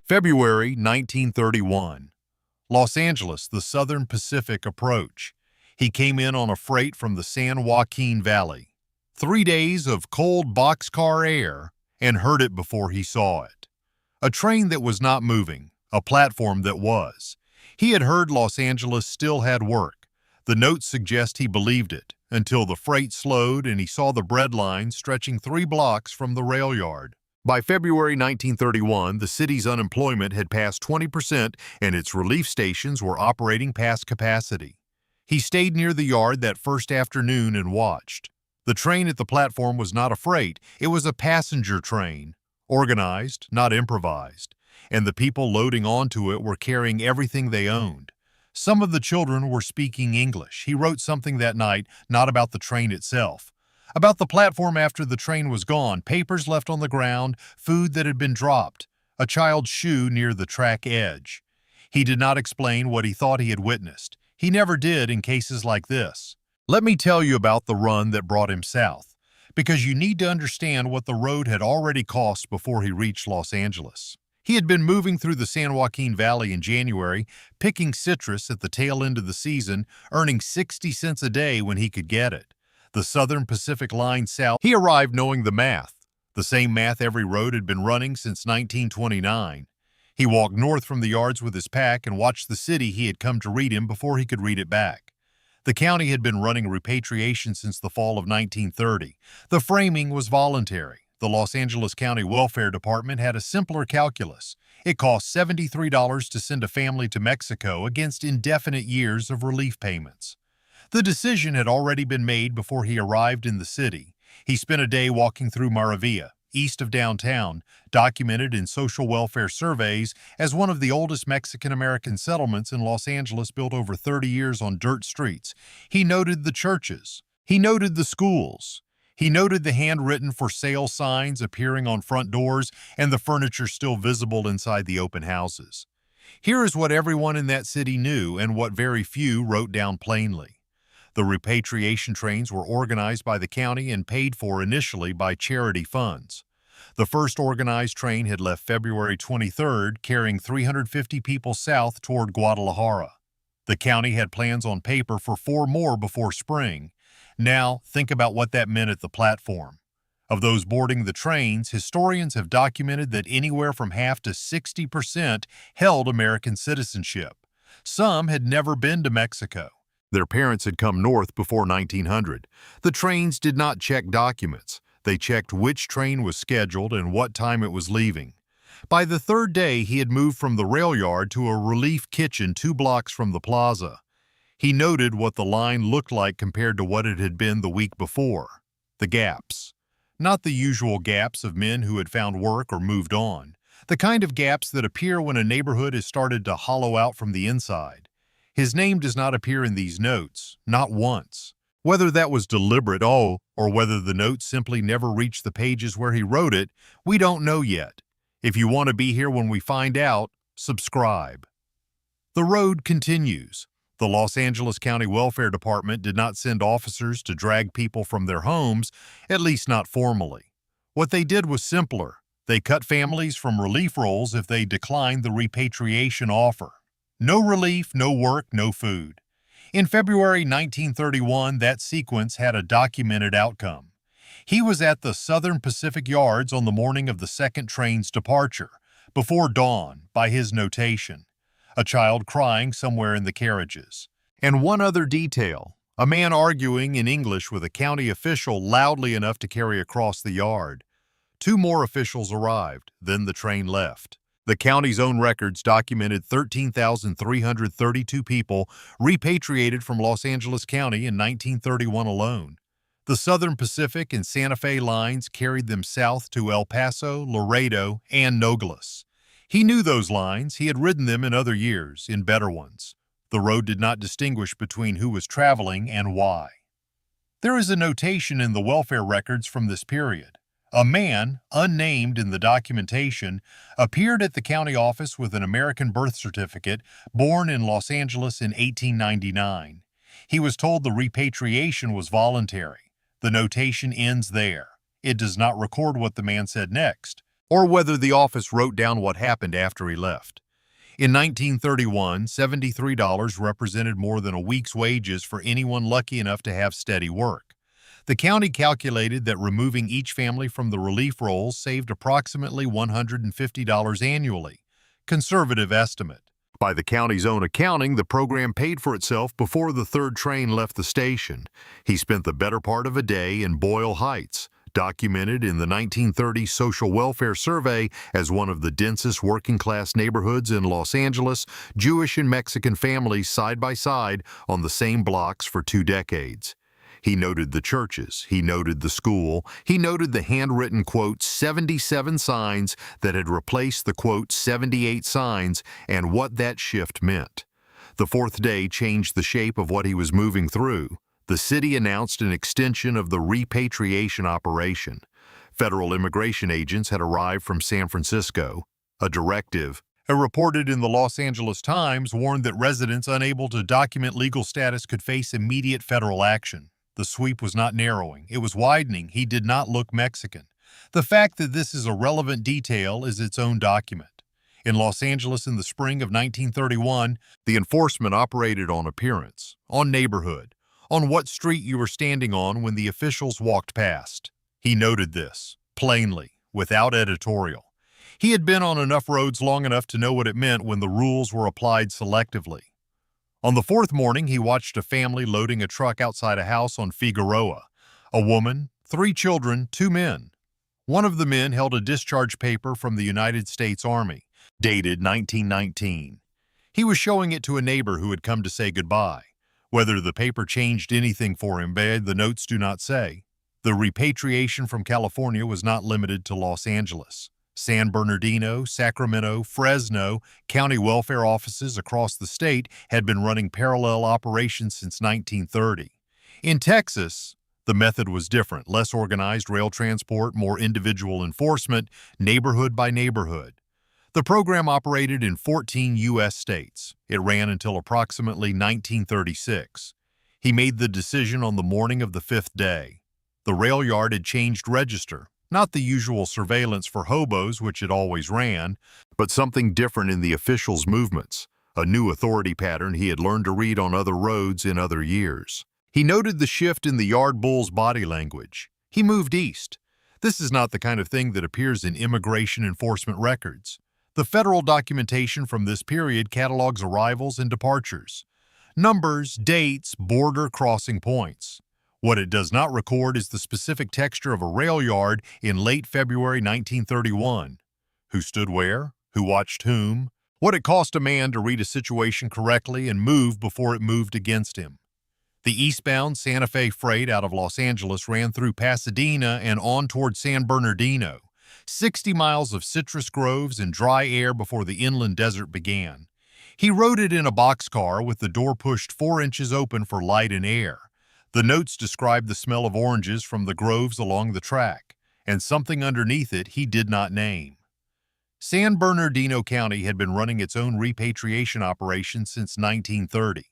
February 1931. Los Angeles, the Southern Pacific approach. He came in on a freight from the San Joaquin Valley. 3 days of cold boxcar air, and heard it before he saw it. A train that was not moving, a platform that was. He had heard Los Angeles still had work. The notes suggest he believed it, until the freight slowed and he saw the bread line stretching 3 blocks from the rail yard. By February 1931, the city's unemployment had passed 20% and its relief stations were operating past capacity. He stayed near the yard that first afternoon and watched. The train at the platform was not a freight, it was a passenger train, organized, not improvised, and the people loading onto it were carrying everything they owned. Some of the children were speaking English. He wrote something that night, not about the train itself. About the platform after the train was gone, papers left on the ground, food that had been dropped, a child's shoe near the track edge. He did not explain what he thought he had witnessed. He never did in cases like this. Let me tell you about the run that brought him south, because you need to understand what the road had already cost before he reached Los Angeles. He had been moving through the San Joaquin Valley in January, picking citrus at the tail end of the season, earning 60 cents a day when he could get it. The Southern Pacific line south. He arrived knowing the math, the same math every road had been running since 1929. He walked north from the yards with his pack and watched the city he had come to read him before he could read it back. The county had been running repatriation since the fall of 1930. The framing was voluntary. The Los Angeles County Welfare Department had a simpler calculus. It cost $73 to send a family to Mexico against indefinite years of relief payments. The decision had already been made before he arrived in the city. He spent a day walking through Maravilla, east of downtown, documented in social welfare surveys as one of the oldest Mexican-American settlements in Los Angeles, built over 30 years on dirt streets. He noted the churches. He noted the schools. He noted the handwritten for sale signs appearing on front doors and the furniture still visible inside the open houses. Here is what everyone in that city knew and what very few wrote down plainly. The repatriation trains were organized by the county and paid for initially by charity funds. The first organized train had left February 23rd, carrying 350 people south toward Guadalajara. The county had plans on paper for 4 more before spring. Now, think about what that meant at the platform. Of those boarding the trains, historians have documented that anywhere from half to 60% held American citizenship. Some had never been to Mexico. Their parents had come north before 1900. The trains did not check documents. They checked which train was scheduled and what time it was leaving. By the 3rd day, he had moved from the rail yard to a relief kitchen 2 blocks from the plaza. He noted what the line looked like compared to what it had been the week before. The gaps. Not the usual gaps of men who had found work or moved on. The kind of gaps that appear when a neighborhood has started to hollow out from the inside. His name does not appear in these notes, not once. Whether that was deliberate, or whether the note simply never reached the pages where he wrote it, we don't know yet. If you want to be here when we find out, subscribe. The road continues. The Los Angeles County Welfare Department did not send officers to drag people from their homes, at least not formally. What they did was simpler. They cut families from relief rolls if they declined the repatriation offer. No relief, no work, no food. In February 1931, that sequence had a documented outcome. He was at the Southern Pacific Yards on the morning of the second train's departure, before dawn, by his notation. A child crying somewhere in the carriages. And one other detail, a man arguing in English with a county official loudly enough to carry across the yard. 2 more officials arrived, then the train left. The county's own records documented 13,332 people repatriated from Los Angeles County in 1931 alone. The Southern Pacific and Santa Fe lines carried them south to El Paso, Laredo, and Nogales. He knew those lines. He had ridden them in other years, in better ones. The road did not distinguish between who was traveling and why. There is a notation in the welfare records from this period. A man, unnamed in the documentation, appeared at the county office with an American birth certificate, born in Los Angeles in 1899. He was told the repatriation was voluntary. The notation ends there. It does not record what the man said next. or whether the office wrote down what happened after he left. In 1931, $73 represented more than a week's wages for anyone lucky enough to have steady work. The county calculated that removing each family from the relief rolls saved approximately $150 annually. Conservative estimate. By the county's own accounting, the program paid for itself before the third train left the station. He spent the better part of a day in Boyle Heights, documented in the 1930 Social Welfare Survey as one of the densest working-class neighborhoods in Los Angeles, Jewish and Mexican families side by side on the same blocks for 2 decades. He noted the churches, he noted the school, he noted the handwritten, quote, 77 signs that had replaced the, quote, 78 signs, and what that shift meant. The fourth day changed the shape of what he was moving through. The city announced an extension of the repatriation operation. Federal immigration agents had arrived from San Francisco. A directive, reported in the Los Angeles Times, warned that residents unable to document legal status could face immediate federal action. The sweep was not narrowing, it was widening. He did not look Mexican. The fact that this is a relevant detail is its own document. In Los Angeles in the spring of 1931, the enforcement operated on appearance, on neighborhood, on what street you were standing on when the officials walked past. He noted this, plainly, without editorial. He had been on enough roads long enough to know what it meant when the rules were applied selectively. On the fourth morning, he watched a family loading a truck outside a house on Figueroa. A woman, 3 children, 2 men. One of the men held a discharge paper from the United States Army, dated 1919. He was showing it to a neighbor who had come to say goodbye. Whether the paper changed anything for him, the notes do not say. The repatriation from California was not limited to Los Angeles. San Bernardino, Sacramento, Fresno, county welfare offices across the state had been running parallel operations since 1930. In Texas, the method was different, less organized rail transport, more individual enforcement, neighborhood by neighborhood. The program operated in 14 U.S. states. It ran until approximately 1936. He made the decision on the morning of the 5th day. The rail yard had changed register. Not the usual surveillance for hobos, which it always ran, but something different in the officials' movements, a new authority pattern he had learned to read on other roads in other years. He noted the shift in the yard bull's body language. He moved east. This is not the kind of thing that appears in immigration enforcement records. The federal documentation from this period catalogs arrivals and departures, numbers, dates, border crossing points. What it does not record is the specific texture of a rail yard in late February 1931. Who stood where? Who watched whom? What it cost a man to read a situation correctly and move before it moved against him. The eastbound Santa Fe freight out of Los Angeles ran through Pasadena and on toward San Bernardino. 60 miles of citrus groves and dry air before the inland desert began. He rode it in a boxcar with the door pushed 4 inches open for light and air. The notes described the smell of oranges from the groves along the track, and something underneath it he did not name. San Bernardino County had been running its own repatriation operation since 1930.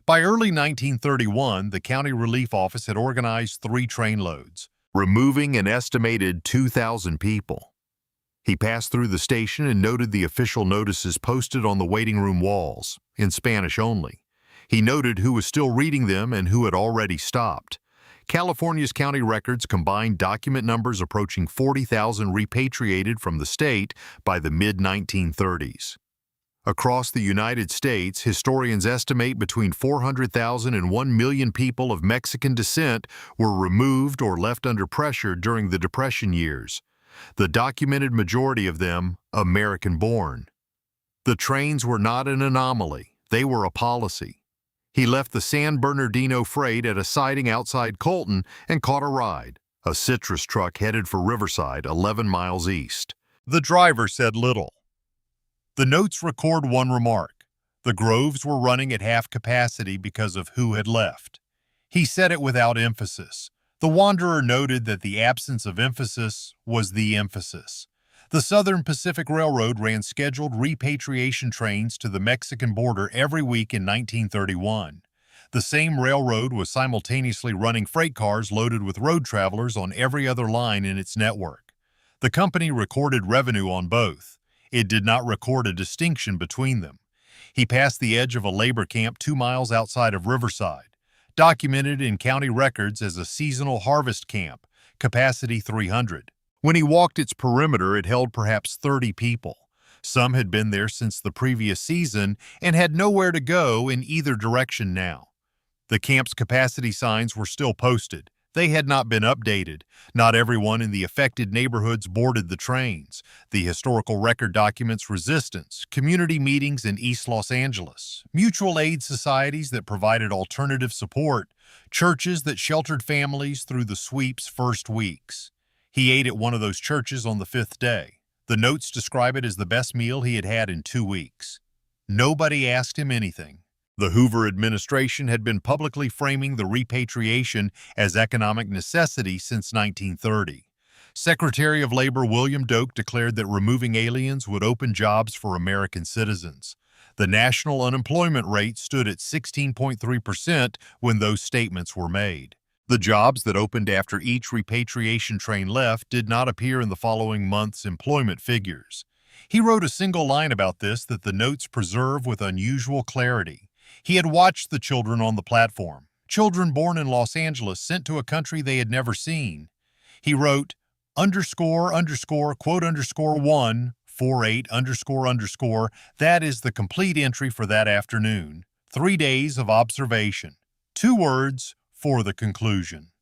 By early 1931, the County Relief Office had organized 3 trainloads, removing an estimated 2,000 people. He passed through the station and noted the official notices posted on the waiting room walls, in Spanish only. He noted who was still reading them and who had already stopped. California's county records combined document numbers approaching 40,000 repatriated from the state by the mid-1930s. Across the United States, historians estimate between 400,000 and 1 million people of Mexican descent were removed or left under pressure during the Depression years. The documented majority of them American-born. The trains were not an anomaly, they were a policy. He left the San Bernardino freight at a siding outside Colton and caught a ride, a citrus truck headed for Riverside, 11 miles east. The driver said little. The notes record one remark. The groves were running at half capacity because of who had left. He said it without emphasis. The wanderer noted that the absence of emphasis was the emphasis. The Southern Pacific Railroad ran scheduled repatriation trains to the Mexican border every week in 1931. The same railroad was simultaneously running freight cars loaded with road travelers on every other line in its network. The company recorded revenue on both. It did not record a distinction between them. He passed the edge of a labor camp 2 miles outside of Riverside, documented in county records as a seasonal harvest camp, capacity 300. When he walked its perimeter, it held perhaps 30 people. Some had been there since the previous season and had nowhere to go in either direction now. The camp's capacity signs were still posted. They had not been updated. Not everyone in the affected neighborhoods boarded the trains. The historical record documents resistance, community meetings in East Los Angeles, mutual aid societies that provided alternative support, churches that sheltered families through the sweep's first weeks. He ate at one of those churches on the 5th day. The notes describe it as the best meal he had had in 2 weeks. Nobody asked him anything. The Hoover administration had been publicly framing the repatriation as economic necessity since 1930. Secretary of Labor William Doak declared that removing aliens would open jobs for American citizens. The national unemployment rate stood at 16.3% when those statements were made. The jobs that opened after each repatriation train left did not appear in the following month's employment figures. He wrote a single line about this that the notes preserve with unusual clarity. He had watched the children on the platform, children born in Los Angeles sent to a country they had never seen. He wrote, quote underscore 148 underscore, that is the complete entry for that afternoon. 3 days of observation. 2 words for the conclusion.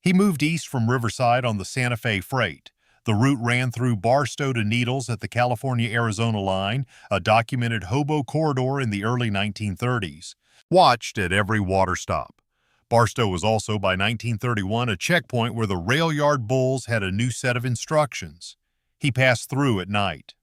He moved east from Riverside on the Santa Fe Freight. The route ran through Barstow to Needles at the California-Arizona line, a documented hobo corridor in the early 1930s, watched at every water stop. Barstow was also, by 1931, a checkpoint where the rail yard bulls had a new set of instructions. He passed through at night.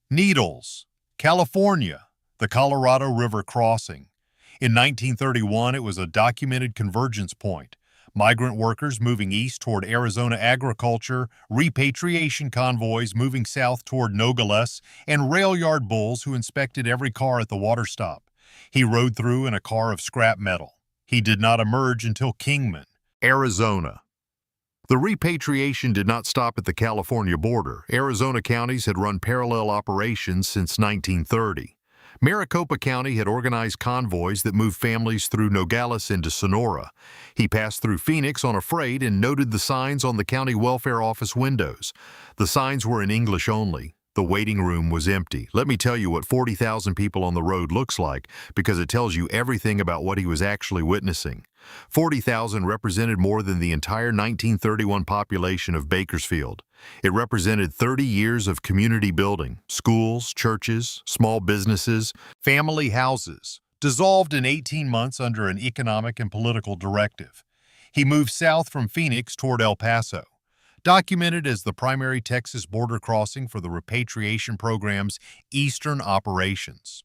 Needles, California, the Colorado River crossing. In 1931, it was a documented convergence point. Migrant workers moving east toward Arizona agriculture, repatriation convoys moving south toward Nogales, and rail yard bulls who inspected every car at the water stop. He rode through in a car of scrap metal. He did not emerge until Kingman, Arizona. The repatriation did not stop at the California border. Arizona counties had run parallel operations since 1930. Maricopa County had organized convoys that moved families through Nogales into Sonora. He passed through Phoenix on a freight and noted the signs on the county welfare office windows. The signs were in English only. The waiting room was empty. Let me tell you what 40,000 people on the road looks like, because it tells you everything about what he was actually witnessing. 40,000 represented more than the entire 1931 population of Bakersfield. It represented 30 years of community building, schools, churches, small businesses, family houses, dissolved in 18 months under an economic and political directive. He moved south from Phoenix toward El Paso. Documented as the primary Texas border crossing for the Repatriation Program's eastern operations.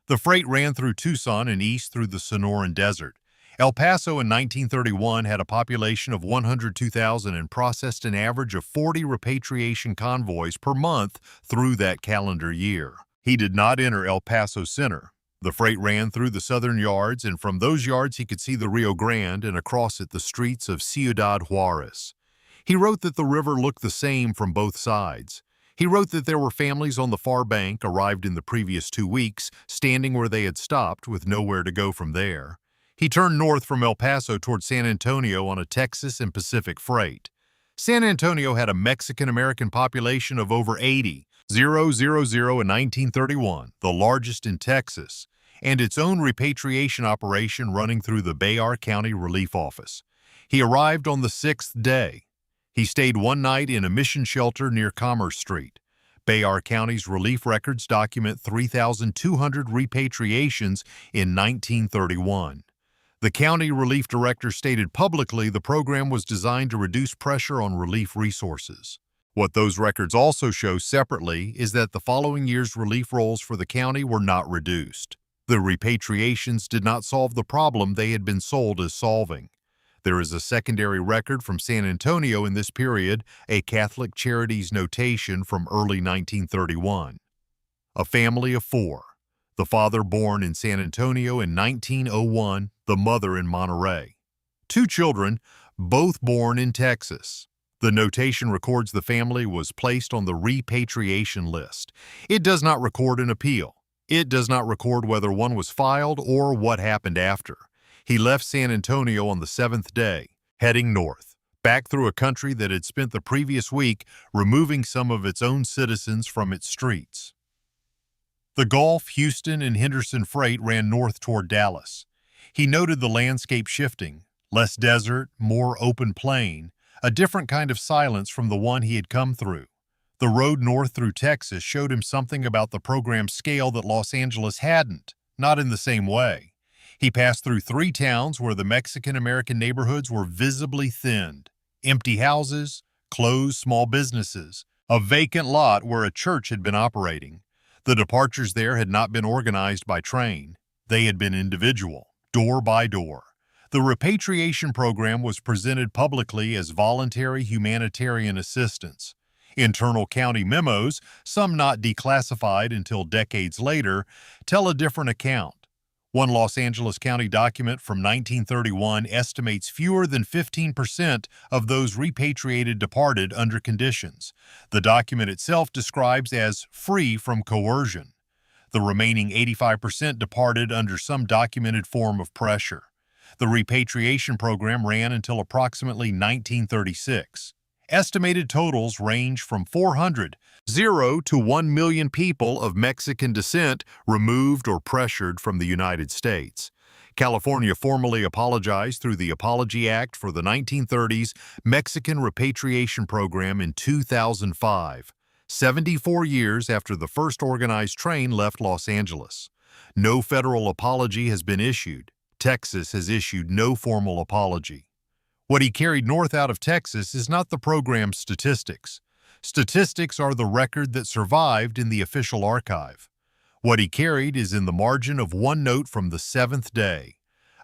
The freight ran through Tucson and east through the Sonoran Desert. El Paso in 1931 had a population of 102,000 and processed an average of 40 repatriation convoys per month through that calendar year. He did not enter El Paso Center. The freight ran through the southern yards, and from those yards he could see the Rio Grande and across it the streets of Ciudad Juarez. He wrote that the river looked the same from both sides. He wrote that there were families on the far bank, arrived in the previous 2 weeks, standing where they had stopped with nowhere to go from there. He turned north from El Paso toward San Antonio on a Texas and Pacific freight. San Antonio had a Mexican-American population of over 80,000 in 1931, the largest in Texas, and its own repatriation operation running through the Bayard County Relief Office. He arrived on the 6th day. He stayed one night in a mission shelter near Commerce Street. Bayard County's relief records document 3,200 repatriations in 1931. The county relief director stated publicly the program was designed to reduce pressure on relief resources. What those records also show separately is that the following year's relief rolls for the county were not reduced. The repatriations did not solve the problem they had been sold as solving. There is a secondary record from San Antonio in this period, a Catholic Charities notation from early 1931. A family of 4. The father born in San Antonio in 1901, the mother in Monterey. 2 children, both born in Texas. The notation records the family was placed on the repatriation list. It does not record an appeal. It does not record whether one was filed or what happened after. He left San Antonio on the 7th day, heading north, back through a country that had spent the previous week removing some of its own citizens from its streets. The Gulf, Houston, and Henderson freight ran north toward Dallas. He noted the landscape shifting, less desert, more open plain, a different kind of silence from the one he had come through. The road north through Texas showed him something about the program's scale that Los Angeles hadn't, not in the same way. He passed through 3 towns where the Mexican-American neighborhoods were visibly thinned. Empty houses, closed small businesses, a vacant lot where a church had been operating. The departures there had not been organized by train. They had been individual, door by door. The repatriation program was presented publicly as voluntary humanitarian assistance. Internal county memos, some not declassified until decades later, tell a different account. One Los Angeles County document from 1931 estimates fewer than 15% of those repatriated departed under conditions. The document itself describes as free from coercion. The remaining 85% departed under some documented form of pressure. The repatriation program ran until approximately 1936. Estimated totals range from 400,000 to 1 million people of Mexican descent removed or pressured from the United States. California formally apologized through the Apology Act for the 1930s Mexican Repatriation Program in 2005, 74 years after the first organized train left Los Angeles. No federal apology has been issued. Texas has issued no formal apology. What he carried north out of Texas is not the program's statistics. Statistics are the record that survived in the official archive. What he carried is in the margin of one note from the 7th day,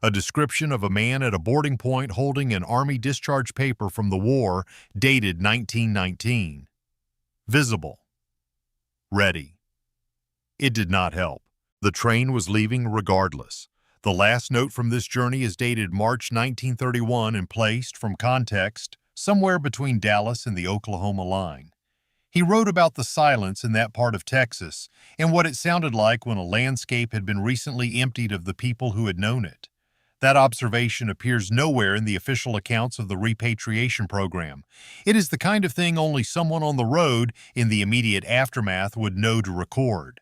a description of a man at a boarding point holding an Army discharge paper from the war dated 1919. Visible. Ready. It did not help. The train was leaving regardless. The last note from this journey is dated March 1931 and placed, from context, somewhere between Dallas and the Oklahoma line. He wrote about the silence in that part of Texas and what it sounded like when a landscape had been recently emptied of the people who had known it. That observation appears nowhere in the official accounts of the repatriation program. It is the kind of thing only someone on the road in the immediate aftermath would know to record.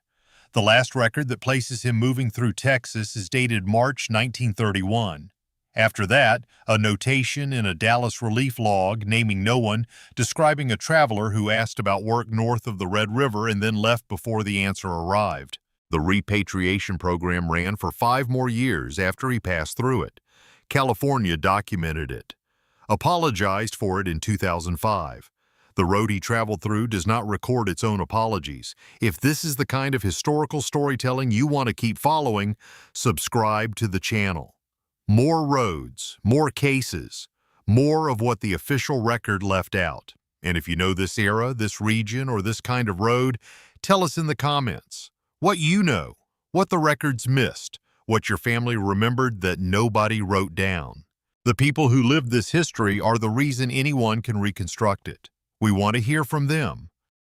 The last record that places him moving through Texas is dated March 1931. After that, a notation in a Dallas relief log naming no one, describing a traveler who asked about work north of the Red River and then left before the answer arrived. The repatriation program ran for 5 more years after he passed through it. California documented it, apologized for it in 2005. The road he traveled through does not record its own apologies. If this is the kind of historical storytelling you want to keep following, subscribe to the channel. More roads, more cases, more of what the official record left out. And if you know this era, this region, or this kind of road, tell us in the comments what you know, what the records missed, what your family remembered that nobody wrote down. The people who lived this history are the reason anyone can reconstruct it. We want to hear from them.